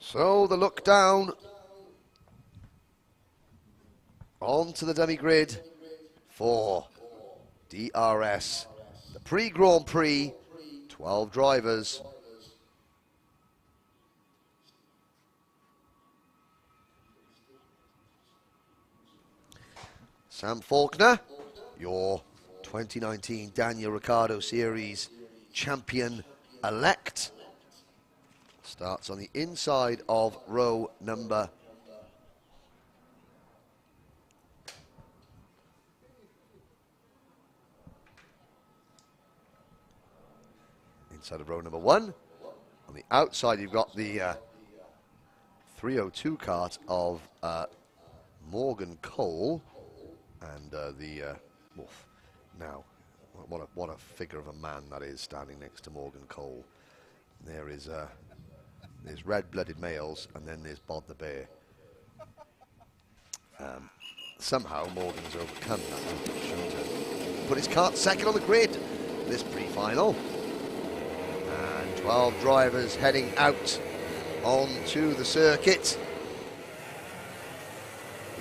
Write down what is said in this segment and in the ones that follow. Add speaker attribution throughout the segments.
Speaker 1: So the look down onto the dummy grid for DRS, the Prix Grand Prix, 12 drivers. Sam Faulkner, your 2019 Daniel Ricciardo Series champion-elect, starts on the inside of row number one. On the outside, you've got the 302 kart of Morgan Cole, and now, what a figure of a man that is, standing next to Morgan Cole. There is there's red-blooded males, and then there's Bod the Bear. Somehow Morgan's overcome that. Put his kart second on the grid this pre-final. And 12 drivers heading out onto the circuit.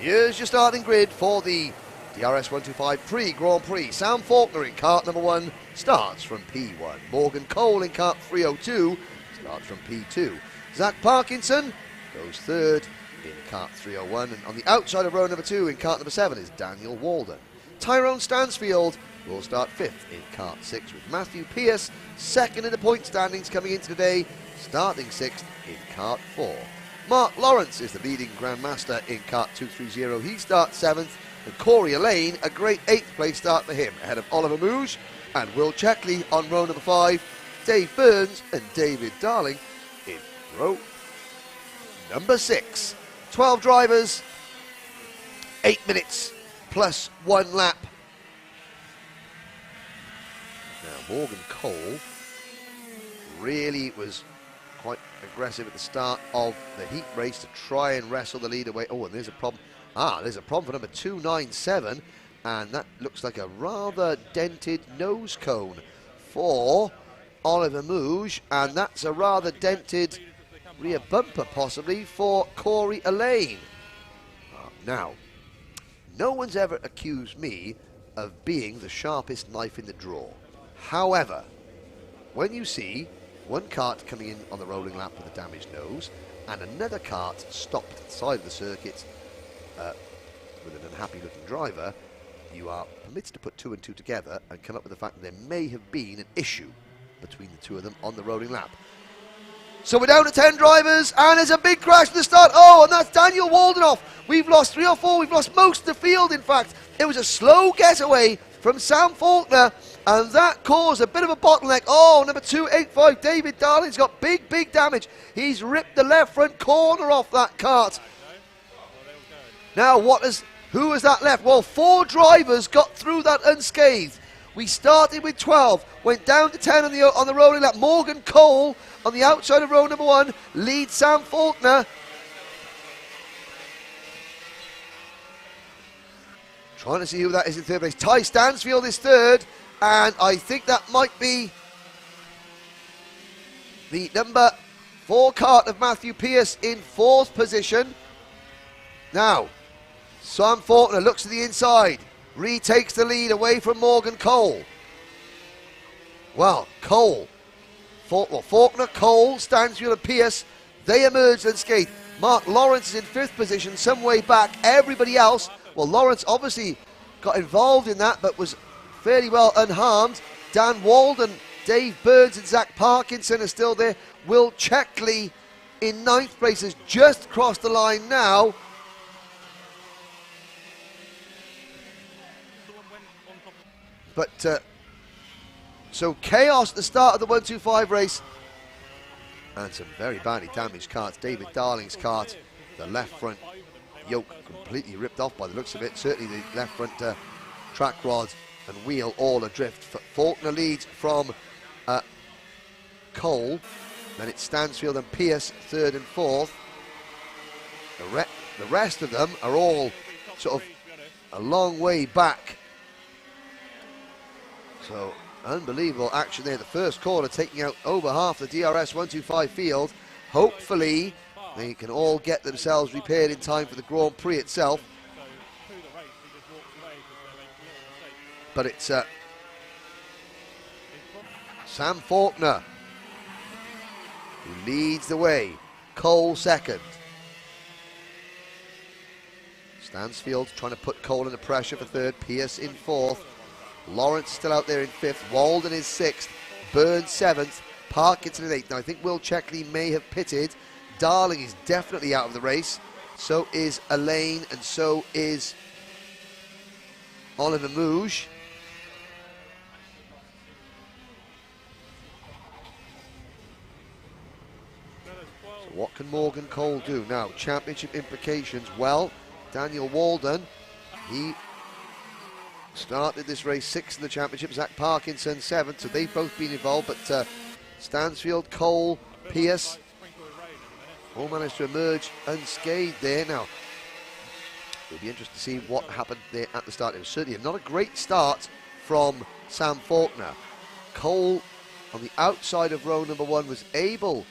Speaker 1: Here's your starting grid for the DRS125 Prix Grand Prix. Sam Faulkner in kart number 1 starts from P1. Morgan Cole in kart 302 starts from P2. Zach Parkinson goes third in kart 301. And on the outside of row number 2 in kart number 7 is Daniel Walden. Tyrone Stansfield will start 5th in kart 6, with Matthew Pearce second in the point standings coming into today, starting 6th in kart 4. Mark Lawrence is the leading Grandmaster in kart 230. He starts 7th. And Corey Elaine, a great 8th place start for him, ahead of Oliver Mouge and Will Checkley on row number 5, Dave Burns and David Darling in row number 6. 12 drivers, 8 minutes plus 1 lap. Now Morgan Cole really was quite aggressive at the start of the heat race to try and wrestle the lead away. Oh, and there's a problem. There's a problem for number 297, and that looks like a rather dented nose cone for Oliver Mouge, and that's a rather dented rear bumper possibly for Corey Elaine. Now, no one's ever accused me of being the sharpest knife in the drawer. However, when you see one kart coming in on the rolling lap with a damaged nose, and another kart stopped at the side of the circuit with an unhappy looking driver, you are permitted to put 2 and 2 together and come up with the fact that there may have been an issue between the two of them on the rolling lap. So we're down to 10 drivers, and there's a big crash at the start. Oh, and that's Daniel Walden off. We've lost 3 or 4, we've lost most of the field, in fact. It was a slow getaway from Sam Faulkner, and that caused a bit of a bottleneck. Oh, number 285, David Darling's got big damage. He's ripped the left front corner off that kart. Now, who has that left? Well, 4 drivers got through that unscathed. We started with 12, went down to 10 on the rolling lap. Morgan Cole on the outside of row number 1 leads Sam Faulkner. Trying to see who that is in third place. Ty Stansfield is third, and I think that might be the number 4 kart of Matthew Pearce in 4th position. Now, Sam Faulkner looks to the inside, retakes the lead away from Morgan Cole. Well, Faulkner, Cole, Stansfield and Pearce, they emerged unscathed. Mark Lawrence is in 5th position, some way back. Everybody else, well, Lawrence obviously got involved in that, but was fairly well unharmed. Dan Walden, Dave Burns and Zach Parkinson are still there. Will Checkley in 9th place has just crossed the line now. But, so chaos at the start of the 125 race. And some very badly damaged karts. David Darling's kart, the left front yoke completely ripped off by the looks of it. Certainly the left front track rod and wheel all adrift. Faulkner leads from Cole. Then it's Stansfield and Pearce, 3rd and 4th. The rest of them are all sort of a long way back. So, unbelievable action there. The first corner taking out over half the DRS125 field. Hopefully, they can all get themselves repaired in time for the Grand Prix itself. But it's Sam Faulkner who leads the way. Cole second. Stansfield trying to put Cole under pressure for third. Pierce in fourth. Lawrence still out there in fifth. Walden is sixth. Burns seventh. Parkinson in eighth. Now I think Will Checkley may have pitted. Darling is definitely out of the race. So is Elaine, and so is Oliver Mouge. So what can Morgan Cole do? Now, championship implications. Well, Daniel Walden, he started this race sixth in the championship. Zach Parkinson seventh, so they've both been involved, but Stansfield, Cole, Pierce all managed to emerge unscathed there. Now, it'll be interesting to see what happened there at the start. It was certainly not a great start from Sam Faulkner. Cole, on the outside of row number one, was able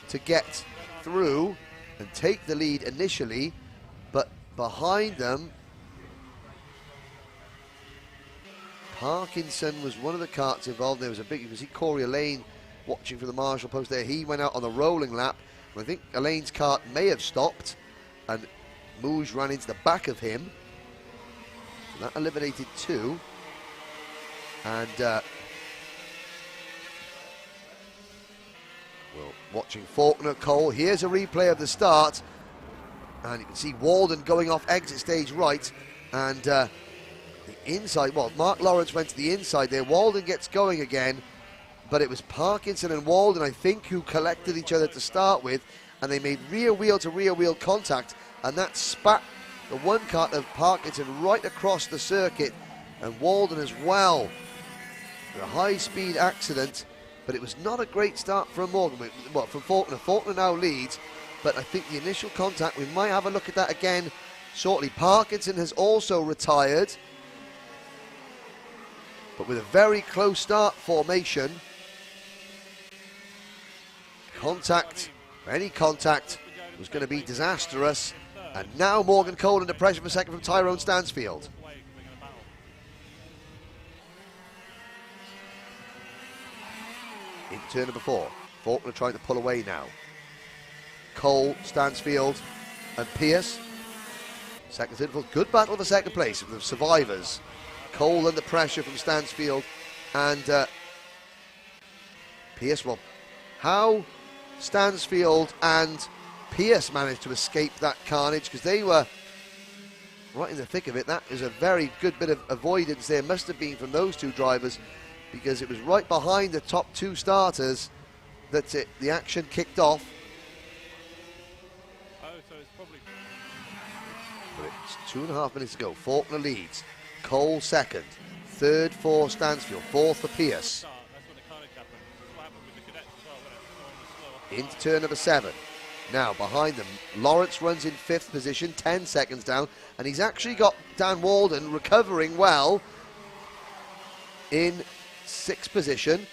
Speaker 1: to get through and take the lead initially, but behind them, Parkinson was one of the karts involved. There was a big, you can see Corey Elaine watching from the marshal post there. He went out on the rolling lap. I think Elaine's kart may have stopped, and Mouge ran into the back of him. So that eliminated two. And well, watching Faulkner, Cole. Here's a replay of the start, and you can see Walden going off exit stage right, and the inside. Well, Mark Lawrence went to the inside there. Walden gets going again. But it was Parkinson and Walden, I think, who collected each other to start with, and they made rear wheel to rear wheel contact, and that spat the one kart of Parkinson right across the circuit, and Walden as well. A high-speed accident, but it was not a great start from Morgan. Well, from Faulkner. Faulkner now leads, but I think the initial contact, we might have a look at that again shortly. Parkinson has also retired, but with a very close start formation. Contact, any contact, was going to be disastrous. And now Morgan Cole under pressure for second from Tyrone Stansfield. Into turn number four. Faulkner trying to pull away now. Cole, Stansfield, and Pierce. Second interval, good battle for second place of the survivors. Cole under pressure from Stansfield and Pierce. Well, how Stansfield and Pierce managed to escape that carnage, because they were right in the thick of it. That is a very good bit of avoidance there, must have been from those two drivers, because it was right behind the top two starters that the action kicked off. But it's 2.5 minutes to go. Faulkner leads. Cole second. Third for Stansfield. Fourth for Pierce. Into turn number 7. Now behind them, Lawrence runs in 5th position, 10 seconds down, and he's actually got Dan Walden recovering well in 6th position.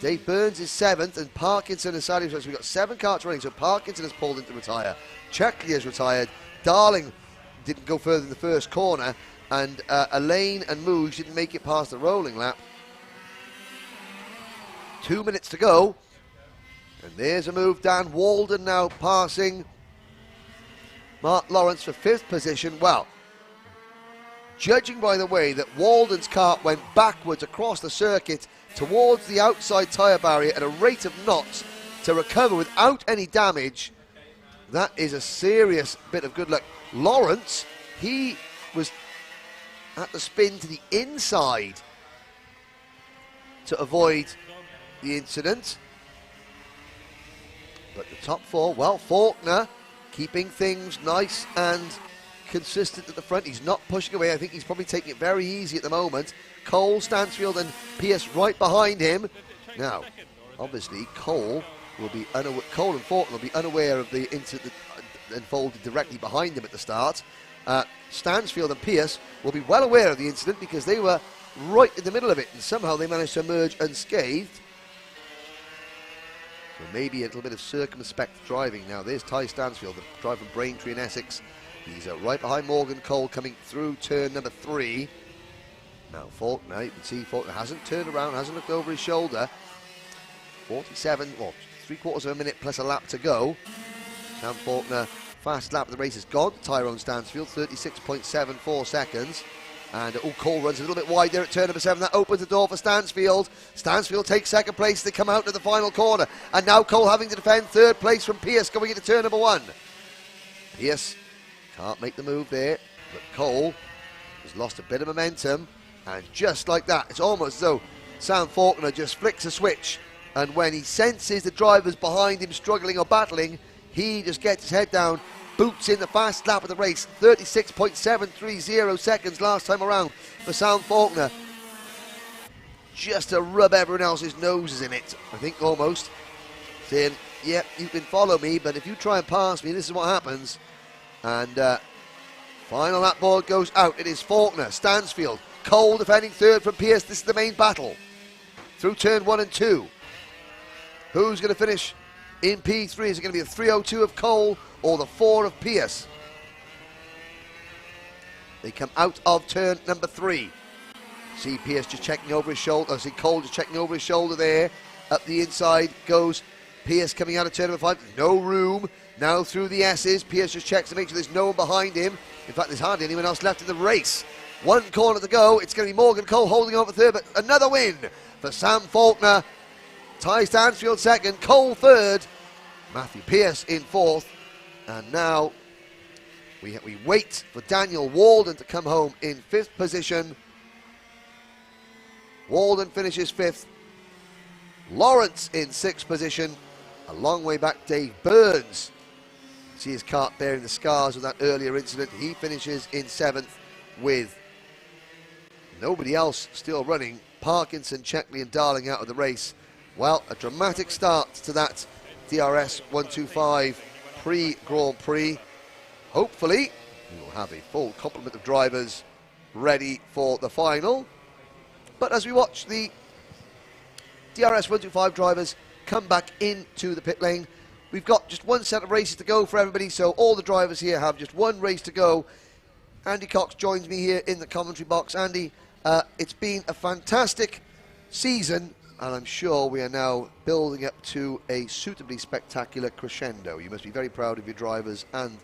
Speaker 1: Dave Burns is 7th, and Parkinson is sadly, so we've got 7 karts running, so Parkinson has pulled in to retire. Checkley has retired. Darling didn't go further than the first corner, and Elaine and Mouge didn't make it past the rolling lap. 2 minutes to go. And there's a move. Dan Walden now passing Mark Lawrence for 5th position. Well, judging by the way that Walden's kart went backwards across the circuit towards the outside tyre barrier at a rate of knots to recover without any damage, that is a serious bit of good luck. Lawrence, he was at the spin to the inside to avoid the incident. But the top 4, well, Faulkner keeping things nice and consistent at the front. He's not pushing away. I think he's probably taking it very easy at the moment. Cole, Stansfield and Pierce right behind him. Now, obviously, Cole and Faulkner will be unaware of the incident that unfolded directly behind them at the start. Stansfield and Pierce will be well aware of the incident because they were right in the middle of it, and somehow they managed to emerge unscathed. maybe a little bit of circumspect driving. Now there's Ty Stansfield, the driver from Braintree in Essex. He's right behind Morgan Cole coming through turn number 3. Now Faulkner, you can see Faulkner hasn't turned around, hasn't looked over his shoulder. 47, well, 3/4 of a minute plus a lap to go. Sam Faulkner, fast lap of the race has gone to Tyrone Stansfield, 36.74 seconds. And Cole runs a little bit wide there at turn number 7. That opens the door for Stansfield. Stansfield takes second place. They come out to the final corner. And now Cole having to defend third place from Pierce going into turn number 1. Pierce can't make the move there. But Cole has lost a bit of momentum. And just like that, it's almost as though Sam Faulkner just flicks a switch. And when he senses the drivers behind him struggling or battling, he just gets his head down, boots in the fast lap of the race. 36.730 seconds last time around for Sam Faulkner. Just to rub everyone else's noses in it, I think, almost. Saying, yep, you can follow me, but if you try and pass me, this is what happens. And final lap board goes out. It is Faulkner, Stansfield, Cole defending third from Pierce. This is the main battle through turn 1 and 2. Who's going to finish in P3? Is it going to be the 3:02 of Cole or the 4 of Pierce? They come out of turn number 3. See Pierce just checking over his shoulder. See Cole just checking over his shoulder there. Up the inside goes Pierce coming out of turn number 5. No room. Now through the S's. Pierce just checks to make sure there's no one behind him. In fact, there's hardly anyone else left in the race. One corner to go. It's going to be Morgan Cole holding on for third, but another win for Sam Faulkner. Ty Stansfield second, Cole third, Matthew Pierce in 4th. And now we wait for Daniel Walden to come home in 5th position. Walden finishes 5th. Lawrence in 6th position. A long way back, Dave Burns. See his kart bearing the scars of that earlier incident. He finishes in 7th with nobody else still running. Parkinson, Checkley and Darling out of the race. Well, a dramatic start to that DRS125 Prix Grand Prix. Hopefully, we will have a full complement of drivers ready for the final. But as we watch the DRS125 drivers come back into the pit lane, we've got just one set of races to go for everybody, so all the drivers here have just one race to go. Andy Cox joins me here in the commentary box. Andy, it's been a fantastic season, and I'm sure we are now building up to a suitably spectacular crescendo. You must be very proud of your drivers and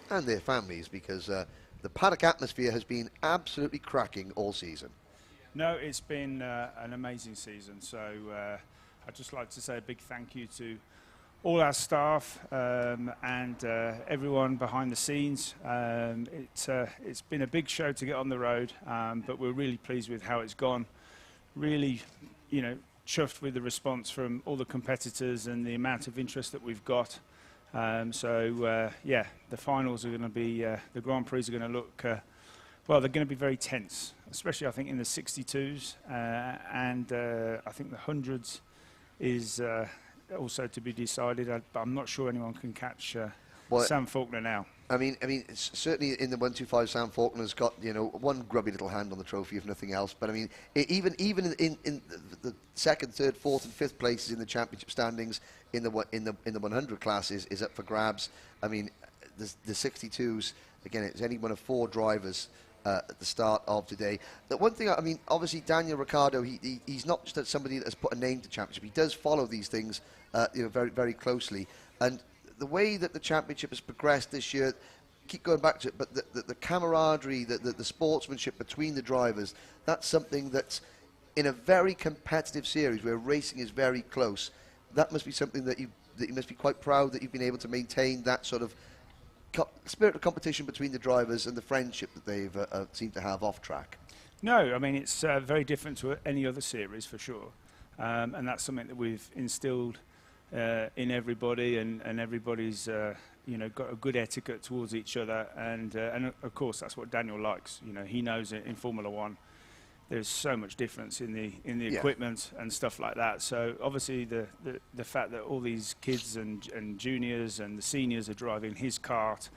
Speaker 1: their families, because the paddock atmosphere has been absolutely cracking all season.
Speaker 2: No, it's been an amazing season. So I'd just like to say a big thank you to all our staff and everyone behind the scenes. It's been a big show to get on the road, but we're really pleased with how it's gone. Really, you know, chuffed with the response from all the competitors and the amount of interest that we've got. Yeah, the finals are going to be, the Grand Prix are going to look, well, they're going to be very tense, especially I think in the 62s, and I think the 100s is also to be decided. But I'm not sure anyone can catch Sam Faulkner now. I mean,
Speaker 1: certainly in the 125, Sam Faulkner's got, you know, one grubby little hand on the trophy, if nothing else. But I mean, even in the second, third, fourth, and fifth places in the championship standings in the 100 classes is up for grabs. I mean, the 62s again. It's any one of 4 drivers at the start of today. The one thing, I mean, obviously Daniel Ricciardo, he's not just somebody that has put a name to championship. He does follow these things, you know, very, very closely. And the way that the championship has progressed this year, keep going back to it, but the camaraderie, the sportsmanship between the drivers, that's something that's in a very competitive series where racing is very close. That must be something that you must be quite proud that you've been able to maintain, that sort of spirit of competition between the drivers and the friendship that they've seemed to have off track. No,
Speaker 2: I mean, it's very different to any other series for sure, and that's something that we've instilled in everybody, and everybody's you know, got a good etiquette towards each other, and of course that's what Daniel likes. You know, he knows it in Formula One. There's so much difference in the equipment and stuff like that. So obviously the fact that all these kids and juniors and the seniors are driving his kart,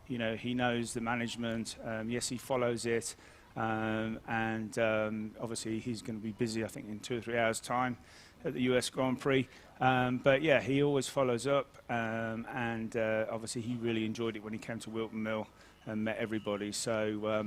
Speaker 2: you know, he knows the management. Yes, he follows it, Obviously he's going to be busy, I think, in 2 or 3 hours' time at the US Grand Prix. But yeah, he always follows up, obviously he really enjoyed it when he came to Wilton Mill and met everybody. So